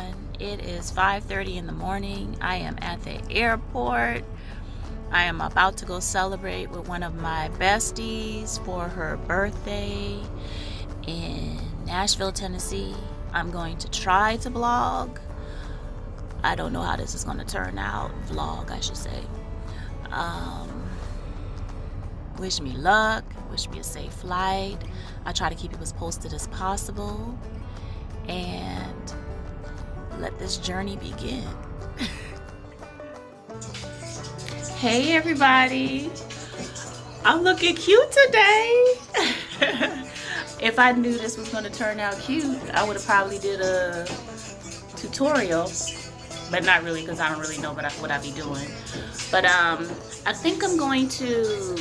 everyone. It is 5:30 in the morning. I am at the airport. I am about to go celebrate with one of my besties for her birthday in Nashville, Tennessee. I'm going to try to vlog. I don't know how this is going to turn out. Vlog, I should say. Wish me luck. Wish me a safe flight. I try to keep you as posted as possible. And let this journey begin. Hey everybody. I'm looking cute today. If I knew this was going to turn out cute, I would have probably did a tutorial. But not really, because I don't really know what I be doing. But I think I'm going to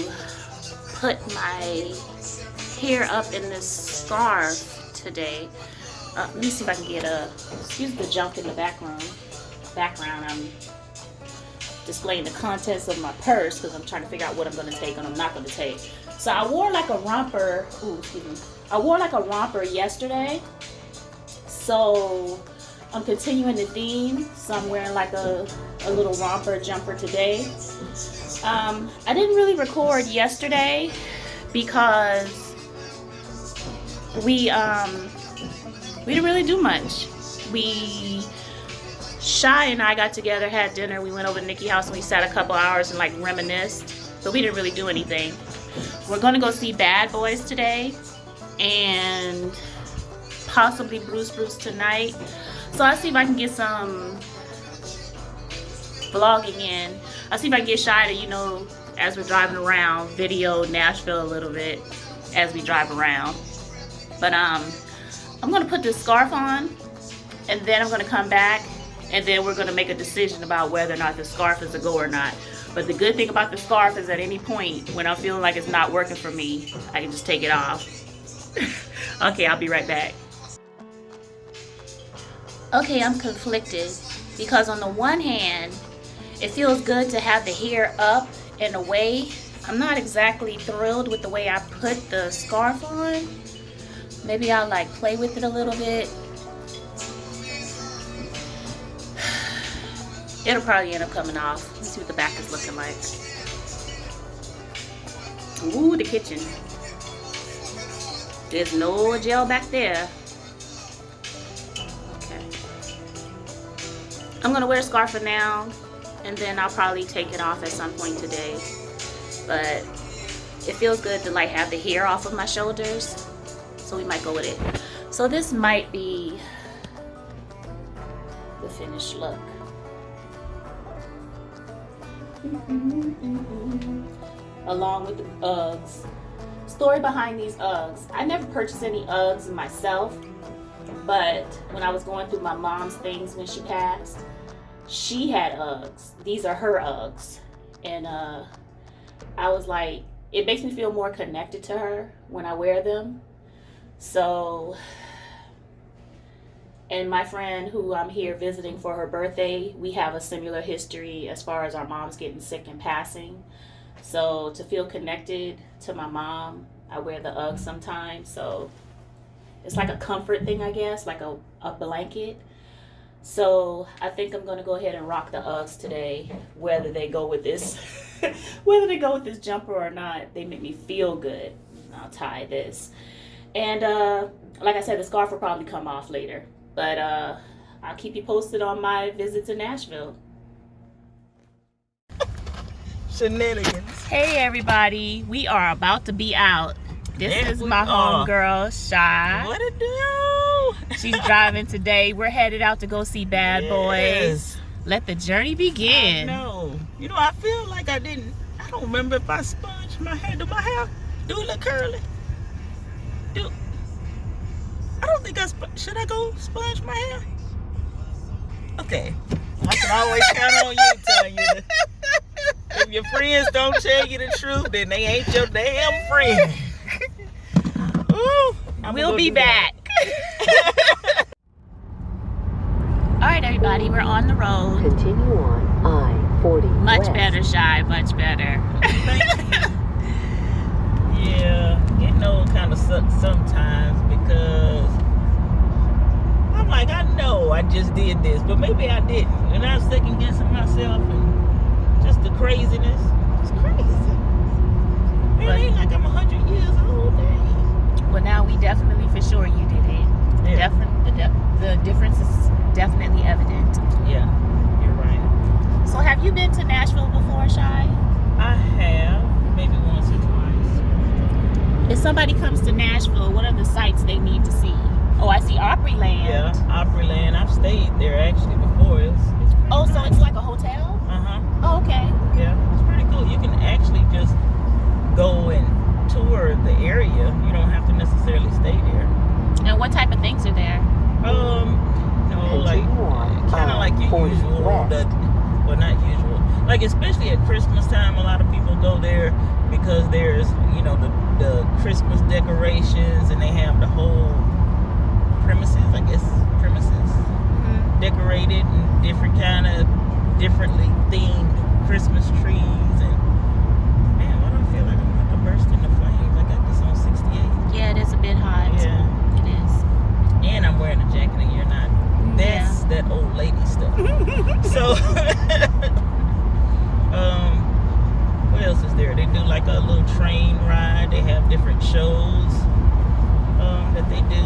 put my hair up in this scarf today. Let me see if I can get excuse the junk in the background. I'm displaying the contents of my purse because I'm trying to figure out what I'm going to take and I'm not going to take. So I wore like a romper. I wore like a romper yesterday. So I'm continuing the theme. So I'm wearing like a little romper jumper today. I didn't really record yesterday because we didn't really do much. Shy and I got together, had dinner. We went over to Nikki's house and we sat a couple hours and like reminisced. But we didn't really do anything. We're gonna go see Bad Boys today and possibly Bruce tonight. So I'll see if I can get some vlogging in. I'll see if I can get Shy to, as we're driving around, video Nashville a little bit as we drive around. But I'm gonna put this scarf on and then I'm gonna come back and then we're gonna make a decision about whether or not the scarf is a go or not. But the good thing about the scarf is at any point when I'm feeling like it's not working for me, I can just take it off. Okay, I'll be right back. Okay, I'm conflicted because on the one hand, it feels good to have the hair up and away. I'm not exactly thrilled with the way I put the scarf on. Maybe I'll like play with it a little bit. It'll probably end up coming off. Let's see what the back is looking like. Ooh, the kitchen. There's no gel back there. Okay. I'm gonna wear a scarf for now, and then I'll probably take it off at some point today. But it feels good to like have the hair off of my shoulders, so we might go with it. So this might be the finished look. Along with the Uggs. Story behind these Uggs. I never purchased any Uggs myself, but when I was going through my mom's things when she passed, she had Uggs. These are her Uggs. And I was like, it makes me feel more connected to her when I wear them. So, and my friend who I'm here visiting for her birthday, we have a similar history as far as our moms getting sick and passing. So to feel connected to my mom, I wear the Uggs sometimes. So it's like a comfort thing, I guess, like a blanket. So I think I'm gonna go ahead and rock the Uggs today, whether they go with this, whether they go with this jumper or not. They make me feel good. I'll tie this, and like I said, the scarf will probably come off later. But I'll keep you posted on my visit to Nashville. Shenanigans. Hey everybody, we are about to be out. This is my homegirl, Shy. What it do? She's driving today. We're headed out to go see Bad Boys. Let the journey begin. No, I feel like I don't remember if I sponged my hair. Do my hair do it look curly? I don't think should I go sponge my hair? Okay. I can always count on you telling you if your friends don't tell you the truth, then they ain't your damn friend. Ooh, we'll be back. Alright everybody, we're on the road. Continue on I-40 Much west. better, Shy, much better. Yeah, getting old kind of sucks sometimes because I'm like, I know I just did this, but maybe I didn't. And I was second guessing myself and just the craziness. It's crazy. It ain't like I'm 100 years old, dang. Well, now we definitely for sure you did it. Yeah. The difference is definitely evident. Yeah, you're right. So have you been to Nashville before, Shy? I have, maybe once or twice. If somebody comes to Nashville, what are the sites they need to see? Oh, I see Opryland. Yeah, Opryland. I've stayed there actually before. It's pretty Oh, so nice. it's like a hotel? Uh-huh. Oh, okay. Yeah, it's pretty cool. You can actually just go and tour the area. You don't have to necessarily stay there. And what type of things are there? Like kind of like your usual. Well, not usual. Like especially at Christmas time, a lot of people go there because there's the Christmas decorations, and they have the whole premises decorated and differently themed Christmas trees. And man, why do I feel like I'm about to burst into flames? I got this on 68. Yeah, it is a bit hot. Yeah. It is. And I'm wearing a jacket and you're not. That's that old lady stuff. So what else is there? They do like a little train ride. They have different shows that they do.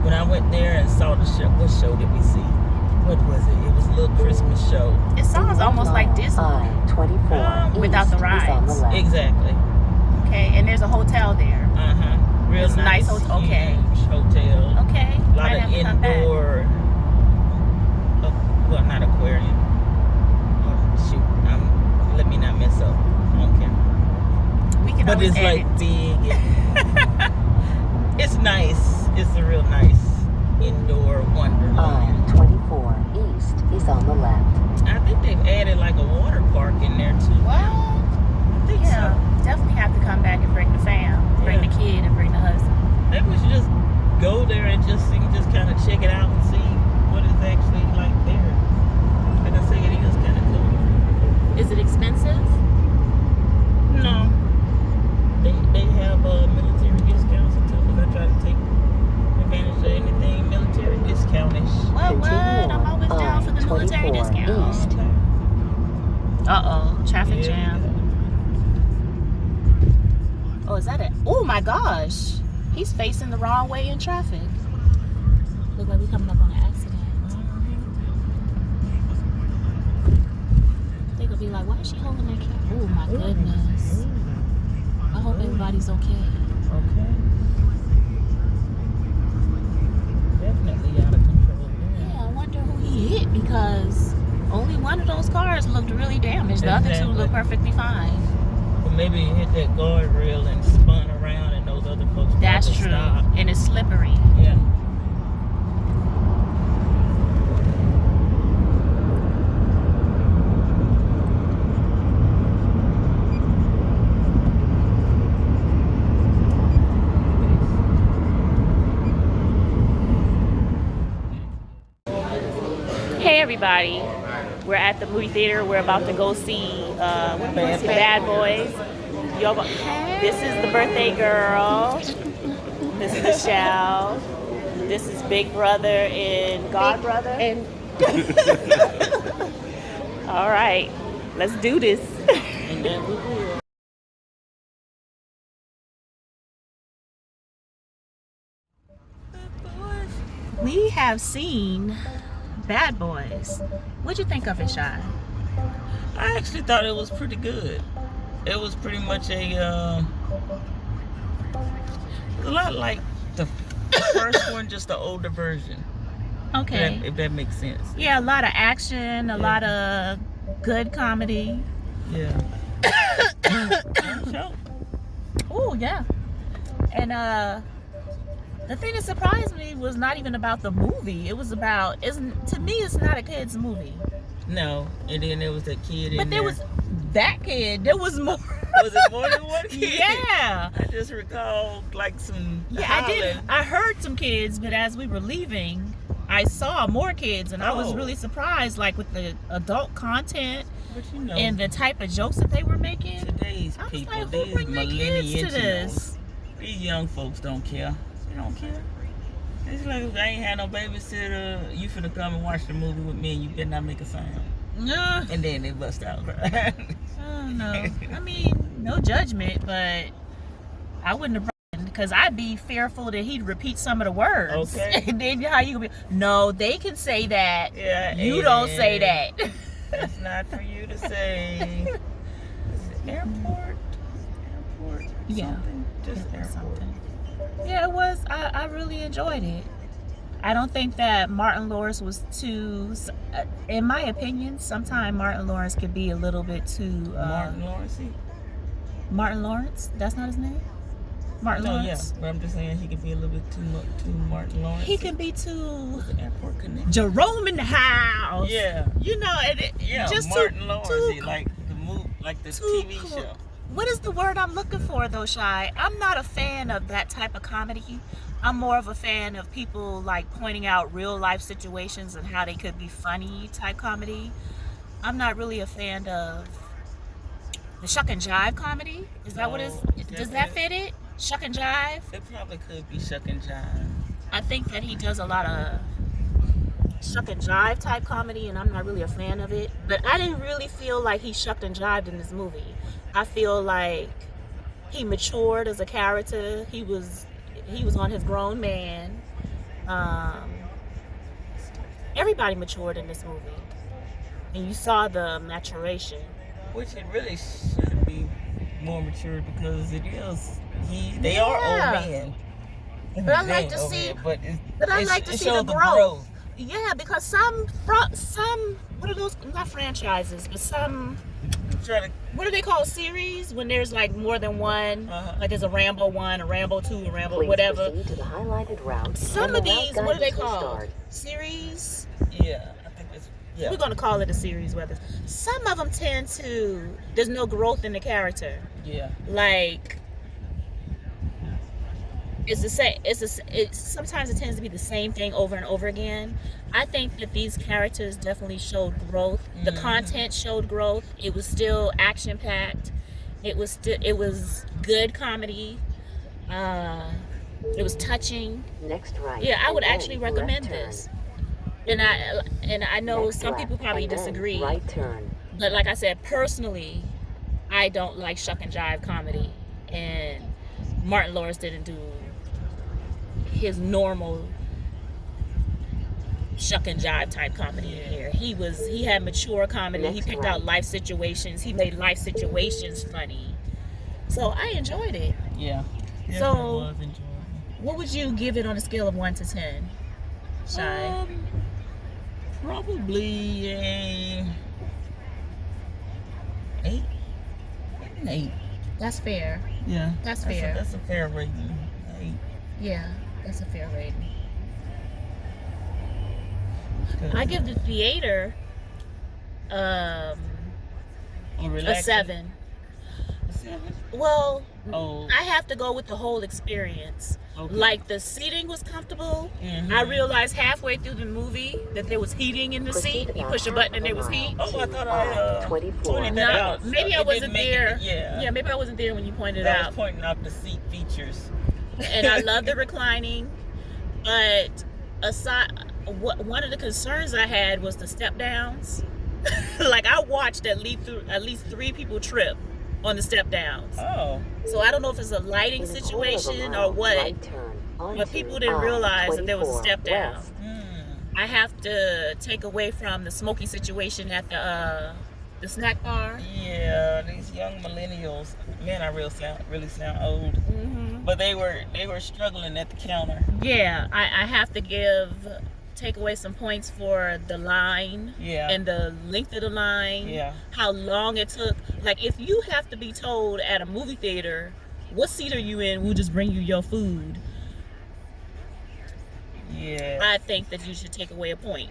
When I went there and saw the show, what show did we see? What was it? It was a little Christmas show. It sounds almost like Disney. I-24 without the east is on the rides. left. Exactly. Okay, and there's a hotel there. Real It's a nice nice hotel. Okay. huge hotel. Okay. A lot Might of have to come back. indoor. Well, not aquarium. Oh, shoot. Let me not mess up. I don't care. We can But always it's like edit. big. And it's nice. It's a real nice indoor wonderland. I-24 east is on the left. I think they've added like a water park in there too. What? I think Yeah, so. definitely have to come back and bring the fam, bring Yeah. the kid, and bring the husband. Maybe we should just go there and just kind of check it out and see what is actually like there. Like I say, it is kind of cool. Is it expensive? No. They have military discounts too, because I try to take advantage of anything military discountish. What? I'm always down for the military I-24 discount. east. Uh-oh, traffic Yeah. jam. Oh, is that it? Oh my gosh. He's facing the wrong way in traffic. Look like we're coming up on an accident. They gonna be like, why is she holding that camera? Oh my goodness. I hope everybody's okay. Okay. Definitely out of control. Yeah, I wonder who he hit because only one of those cars looked really damaged. The other two Exactly. look perfectly fine. But maybe he hit that guardrail and spun around, and those other folks That's probably true. stopped. And it's slippery. Yeah. Hey everybody, we're at the movie theater. We're about to go see Bad Boys. This is the birthday girl. This is Nichelle. This is Big Brother and God Brother. And All right, let's do this. And then we will. We have seen Bad Boys. What'd you think of it, Shy? I actually thought it was pretty good. It was pretty much a lot like the first one, just the older version. Okay. If that makes sense. Yeah, a lot of action, a lot of good comedy. Yeah. Oh, yeah. And the thing that surprised me was not even about the movie. It was about, to me, it's not a kid's movie. No, and then there was that kid in But there there. was that kid. There was more. Was it more than one kid? Yeah. I just recalled like some Yeah, I did. hollering. I heard some kids, but as we were leaving, I saw more kids, and I was Oh. really surprised, like with the adult content But you know, and the type of jokes that they were making. today's I was people, like, who these bring their kids to millennials, this? these young folks don't care. They don't care. It's like if I ain't had no babysitter, you finna come and watch the movie with me and you better not make a sound. No. And then they bust out. Oh no. I mean, no judgment, but I wouldn't have brought because I'd be fearful that he'd repeat some of the words. Okay. And then how you gonna be? No, they can say that. Yeah. You don't say that. It's not for you to say. Airport. Yeah. Something. Just airport. Something. Yeah, it was. I really enjoyed it. I don't think that Martin Lawrence was too. In my opinion, sometimes Martin Lawrence could be a little bit too. Martin Lawrence. Martin Lawrence. That's not his name. Martin Lawrence. Yeah, but I'm just saying he could be a little bit too Martin Lawrence. He can be too. The airport connection. Jerome in the house. Yeah. You know, just Martin Lawrence, too, like the move, like this too TV cool. show. What is the word I'm looking for, though, Shy? I'm not a fan of that type of comedy. I'm more of a fan of people like pointing out real life situations and how they could be funny type comedy. I'm not really a fan of the shuck and jive comedy. Is that what it is? Does that fit it? Shuck and jive? It probably could be shuck and jive. I think that he does a lot of shuck and jive type comedy, and I'm not really a fan of it. But I didn't really feel like he shucked and jived in this movie. I feel like he matured as a character. He was on his grown man. Everybody matured in this movie, and you saw the maturation. Which it really should be more mature because it is. They are old men. But I like to see. But I like to see the growth. Yeah, because some what are those? Not franchises, but some. What do they call series when there's like more than one? Like there's a Rambo 1, a Rambo 2, a Rambo Please whatever. proceed to the highlighted route. Some of these, what do they call? Start. Series? Yeah, I think it's. Yeah. We're gonna call it a series, whether some of them tend to. There's no growth in the character. Yeah. Like. It's the same. Sometimes it tends to be the same thing over and over again. I think that these characters definitely showed growth. The content showed growth. It was still action packed. It was good comedy. It was touching. Next right. Yeah, I would and actually then recommend left turn. this. And I know Next some left, people probably and then disagree. Right turn. But like I said, personally, I don't like shuck and jive comedy, and Martin Lawrence didn't do his normal shuck and jive type comedy in here. He had mature comedy. He picked out life situations. He made life situations funny. So I enjoyed it. Yeah. So, was enjoyable. What would you give it on a scale of 1 to 10? Shy. Probably a 8. An 8. That's fair. Yeah. That's fair. That's a fair rating. 8. Yeah, that's a fair rating. I give the theater a 7. A 7? Well, Oh. I have to go with the whole experience. Okay. Like the seating was comfortable. I realized halfway through the movie that there was heating in the seat. You push a button and there was heat. Oh, I thought I 24. pointed that out. Maybe I It wasn't didn't make there. it- yeah. Maybe I wasn't there when you pointed I out. was pointing out the seat features. And I love the reclining, but one of the concerns I had was the step downs. Like I watched at least 3 people trip on the step downs. Oh. So I don't know if it's a lighting In a quarter of a situation mile, or what, right turn but onto people didn't realize that there was a step down. west. I have to take away from the smoky situation at the snack bar. Yeah, these young millennials, man, I really sound old. But they were struggling at the counter. Yeah, I have to take away some points for the line. Yeah. And the length of the line. Yeah. How long it took. Like if you have to be told at a movie theater, what seat are you in? We'll just bring you your food. Yeah. I think that you should take away a point.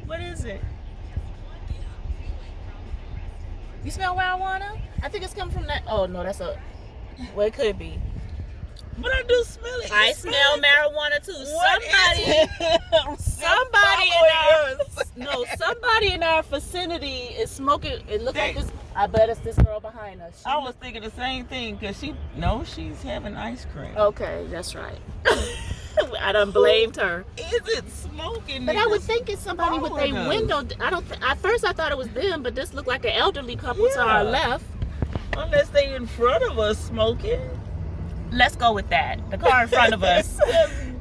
What is it? You smell marijuana? I think it's coming from that. Oh no, that's a. Well, it could be. But I do smell it. I smell marijuana too. Somebody in our vicinity is smoking. It looks like this. I bet it's this girl behind us. I was thinking the same thing because she's having ice cream. Okay, that's right. I done blamed her. Is it smoking? But I would think it's somebody with a window. At first I thought it was them, but this looked like an elderly couple to our left. Unless they in front of us smoking. Let's go with that. The car in front of us.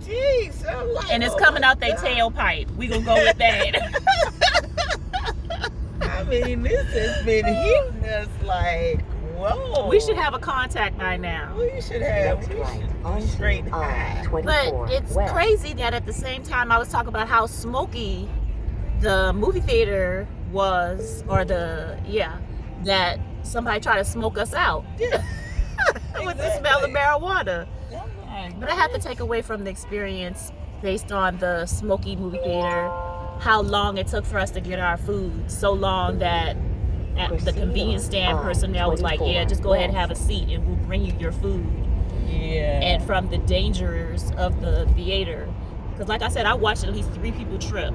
Jeez, I'm like, And it's coming out their tailpipe. We gonna go with that. I mean, this has been hitting us like, whoa. We should have a contact by now. We should have. Next right, We onto straight high. I-24 But it's west. crazy that at the same time I was talking about how smoky the movie theater was, that somebody tried to smoke us out. Yeah. With the smell of marijuana. Exactly. But I have to take away from the experience based on the smoky movie theater, how long it took for us to get our food. So long that at the convenience stand personnel was like, yeah, just go ahead and have a seat and we'll bring you your food. Yeah. And from the dangers of the theater. Because like I said, I watched at least 3 people trip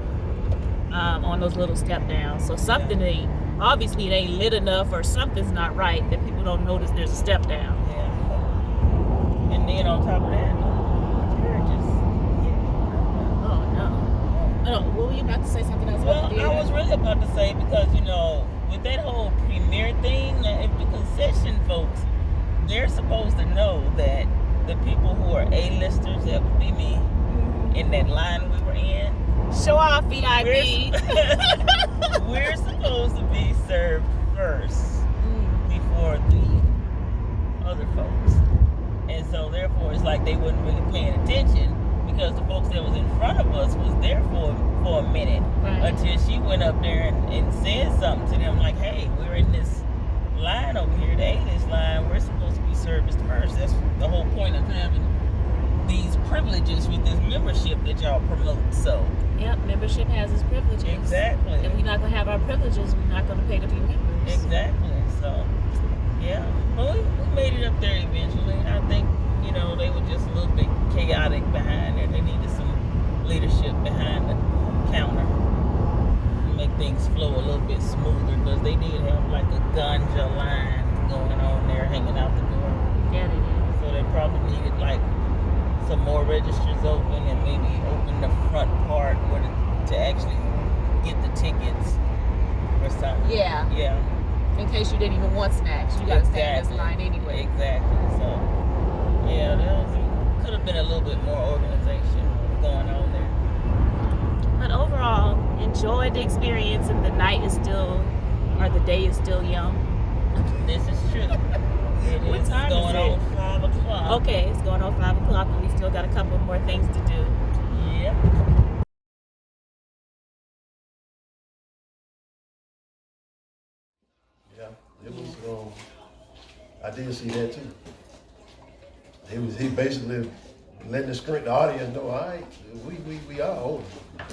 on those little step downs. So something obviously it ain't lit enough or something's not right that people don't notice there's a step down. Yeah. And then on top of that, Oh, what were you about to say? Something else about the well, theater? I was really about to say because, with that whole premiere thing, if the concession folks, they're supposed to know that the people who are A-listers, that would be me, in that line we were in, Show off, VIP. we're supposed to be served first before the other folks. And so therefore it's like they wasn't really paying attention because the folks that was in front of us was there for a minute until she went up there and said something to them like, hey, we're in this line over here, the A-list line, we're supposed to be serviced first. That's the whole point of having these privileges with this membership that y'all promote. So Yep, membership has its privileges. exactly. If we're not going to have our privileges, we're not going to pay to be members. Exactly. So, yeah. But we made it up there eventually. I think, they were just a little bit chaotic behind there. They needed some leadership behind the counter to make things flow a little bit smoother because they did have like a ganja line going on there hanging out the door. Yeah, they did. So they probably needed like some more registers open and maybe open the front part to actually get the tickets or something. Yeah. Yeah. In case you didn't even want snacks, you got to stay in this line anyway. Exactly. So, yeah, could have been a little bit more organization going on there. But overall, enjoy the experience, and the day is still young. This is true. What It's time going is on it? 5 o'clock. Okay, it's going on 5 o'clock, and we still got a couple more things to do. Yep. Yeah, it was. I did see that too. He basically letting the audience know, all right, we are older.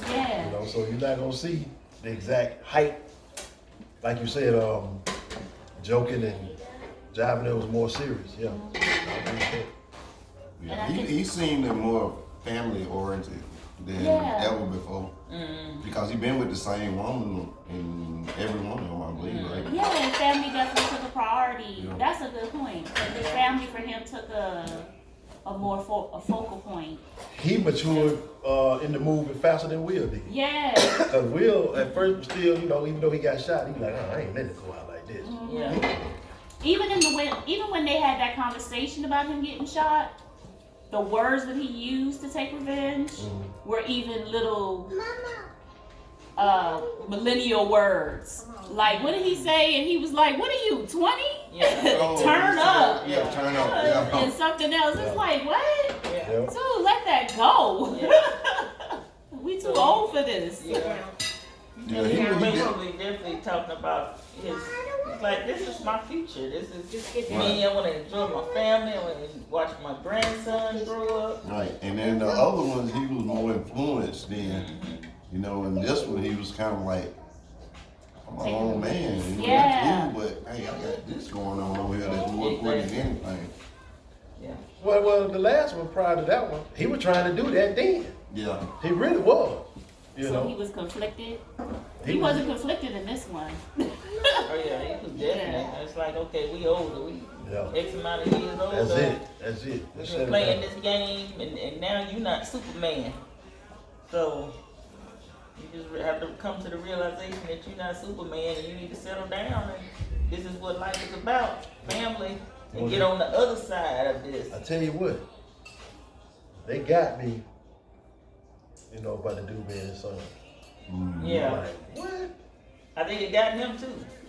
Yeah. So you're not gonna see the exact height, like you said. Joking and jiving, it was more serious. Yeah. Yeah, he seemed more family oriented than ever before. Because he been with the same woman in every one of them, I believe, right? Yeah, and family definitely took a priority. Yeah. That's a good point. His family for him took a focal point. He matured in the movie faster than Will did. Yeah. Because Will at first was still, even though he got shot, he was like, oh, I ain't letting it go out like this. Yeah. Even when they had that conversation about him getting shot, the words that he used to take revenge were even little millennial words. Like, what did he say? And he was like, what are you, 20? Yeah. Oh, Turn up. Yeah, turn up. Yeah. And something else. It's like, what? Yeah. Dude, let that go. We too old for this. Yeah. Yeah, He he definitely talking about his, like, this is my future. This is me. I want to enjoy my family. I want to watch my grandson grow up. Right, and then the other ones, he was more influenced than, and this one, he was kind of like, I'm my own man. Yeah. But hey, I got this going on over here that's more important than anything. Yeah. Well, the last one prior to that one, he was trying to do that then. Yeah. He really was. So he was conflicted. He wasn't conflicted in this one. Oh yeah, he was definitely. It's like, okay, we older. We X amount of years older. That's it. We've been playing this game, and now you're not Superman. So you just have to come to the realization that you're not Superman, and you need to settle down. And this is what life is about: family, and get on the other side of this. I tell you what, they got me. About the dude being his son. Yeah. Like, what? I think it got him too.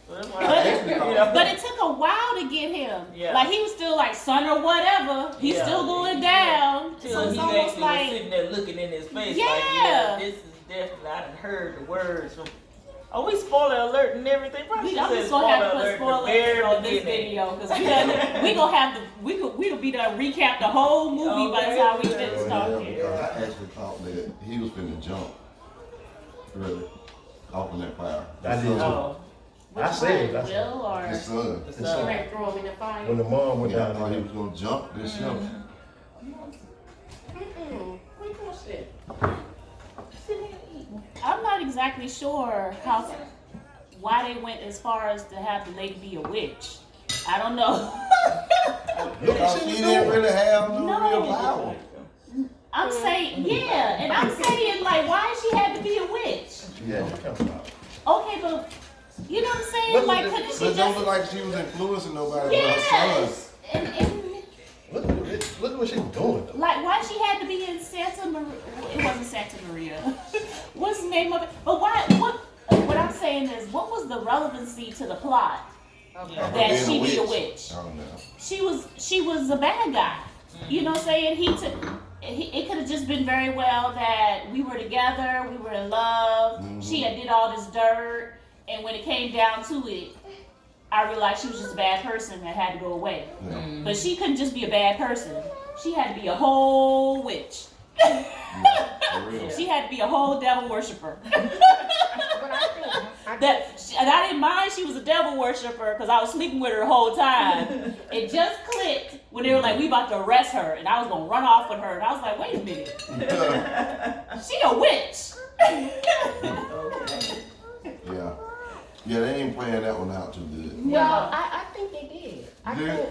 So that's why But it took a while to get him. Yeah. Like he was still like son or whatever. He's still going down. Till So it's he almost actually like was sitting there looking in his face Yeah. like, this is definitely, I done heard the words from, we spoiler alert and everything. Probably I'm said just gonna have to put alert spoilers on this video because we gonna be done recap the whole movie by the time we finish talking. Because I actually thought that he was finna jump, really, off in that fire. I did too. I said it. Will or His son. His son. Right, throw him in the fire. When the mom went Yeah, I down thought he there. was gonna jump this jump. We gonna sit. Sit here and eat. I'm not exactly sure why they went as far as to have the lady be a witch. I don't know. Because she didn't really have no No. real power. I'm saying, and I'm saying, like, why she had to be a witch? Yeah. Okay, but you know what I'm saying? Like, couldn't she But it don't just? look like she was influencing nobody but her son. Yes. And Look at what she's doing though. like, why she had to be in Santa Maria? It wasn't Santa Maria. What's the name of it? But why? What I'm saying is, what was the relevancy to the plot that she be a witch? I don't know. She was a bad guy. You know what I'm saying? It could have just been very well that we were together, we were in love. She had did all this dirt, and when it came down to it, I realized she was just a bad person that had to go away. Yeah. But she couldn't just be a bad person. She had to be a whole witch. For real. She had to be a whole devil worshiper. But I think And I didn't mind she was a devil worshiper because I was sleeping with her the whole time. It just clicked when they were like, we about to arrest her, and I was gonna run off with her, and I was like, wait a minute, she a witch. Yeah, they ain't playing that one out too good. well, I think they did. I Did?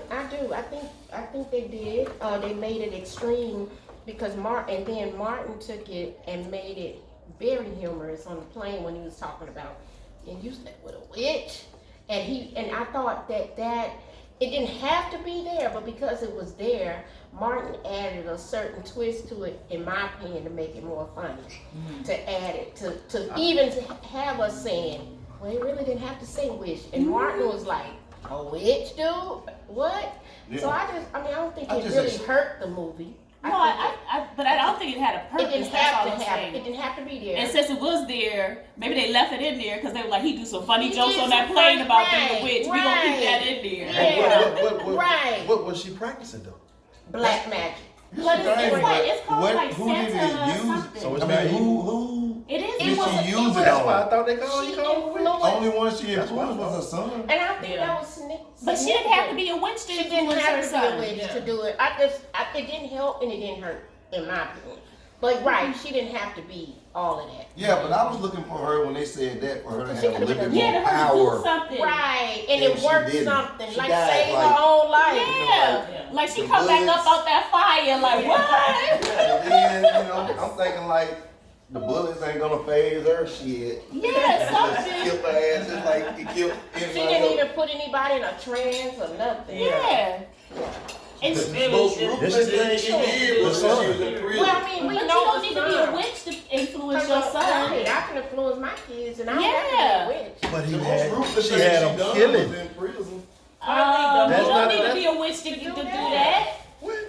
think they did. They made it extreme because Martin took it and made it very humorous on the plane when he was talking about, and you slept with a witch, and I thought that it didn't have to be there, but because it was there, Martin added a certain twist to it, in my opinion, to make it more funny. To add it to even to have us saying, well, he really didn't have to say witch, and Martin was like, a witch, dude? What? Yeah. So I don't think I it just really ex- hurt the movie. But I don't think it had a It purpose. didn't That's all have I'm to have. saying. It didn't have to be there. And since it was there, maybe they left it in there because they were like, he do some funny He jokes did on that some plane funny- about being a right, witch. We gonna keep right. that in there. Yeah. Right. What was she practicing though? Black magic. But it's called like who did Santa it use? something. So it's I not mean, evil. who It is. did It was. she use it That's why I on? thought they called She her a witch. influenced. Only one she That's influenced what I was her son. And I think that was significant. But she didn't have to be a witch to She didn't influence her have to son. be a witch to do it. It didn't help and it didn't hurt, in my opinion. But right, she didn't have to be all of that. Yeah, but I was looking for her when they said that, for her to She have a could've little bit been Yeah, more to her to do power. something. Right, and And it she worked didn't. something, She like died, save like- her own life. Yeah. Like she the come back bullets. up out that fire, like what? And then, I'm thinking like, the bullets ain't gonna phase her shit. Yeah, Just something. kill her ass just like it killed She anybody didn't else. even put anybody in a trance or nothing. Yeah. And The she, most ruthless thing she did was when she was in prison. Well, I mean, we but you know don't the need to be a son. witch to influence 'Cause your I son. can influence my kids, and I don't Yeah. have to be a witch. But The most ruthless she thing had she him done killing. was in prison. You That's don't not- need to that's- be a witch to do that. that.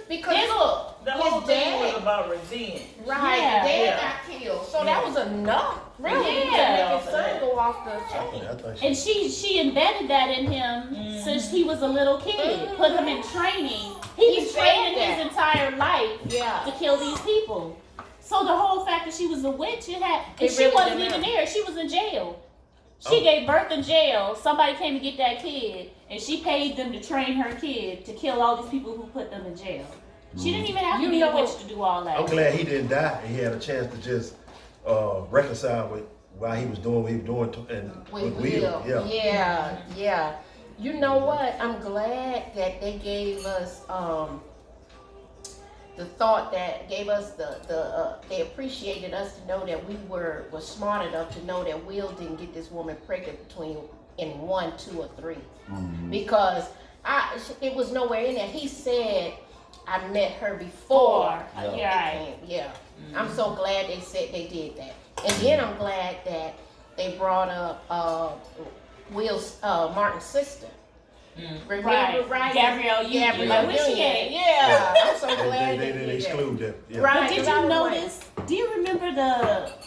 Because His- look, The whole his thing was dad, about revenge. right, Yeah. dad Yeah. got killed, so that was enough, really, Yeah. to make his son go off the chain. I think And she embedded that in him since he was a little kid. Put him in training. He was said training that. his entire life Yeah. to kill these people. So the whole fact that she was a witch, and It she really wasn't didn't even matter. there. She was in jail. She gave birth in jail. Somebody came to get that kid, and she paid them to train her kid to kill all these people who put them in jail. She didn't even have to You be a know- witch to do all that. I'm glad he didn't die and he had a chance to just reconcile while he was doing what he was doing, and With Will. Will. Yeah. You know what? I'm glad that they gave us the thought that gave us they appreciated us to know that we were smart enough to know that Will didn't get this woman pregnant in 1, 2, or 3, because it was nowhere in there. He said I met her before. Yeah. I'm so glad they said they did that, and then I'm glad that they brought up Martin's sister. Remember, right? Gabrielle Union. Like, where she at? Yeah, I'm so glad they didn't exclude that. Yeah. But Right. did you notice? Do you remember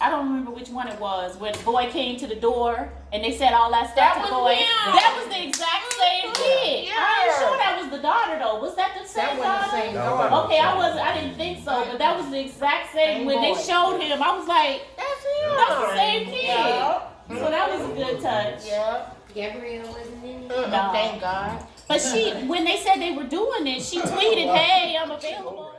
I don't remember which one it was, when the boy came to the door and they said all that stuff to the boy. That was the exact same kid. I'm sure that was the daughter though. Was that the same That wasn't the daughter? same No, daughter. Okay, I didn't think so, but that was the exact same. When they boy. showed him, I was like, That's him. that's the same kid. Yeah. So that was a good touch. Yeah. Gabrielle wasn't in it? No. Thank God. But when they said they were doing it, she tweeted, "Hey, I'm available."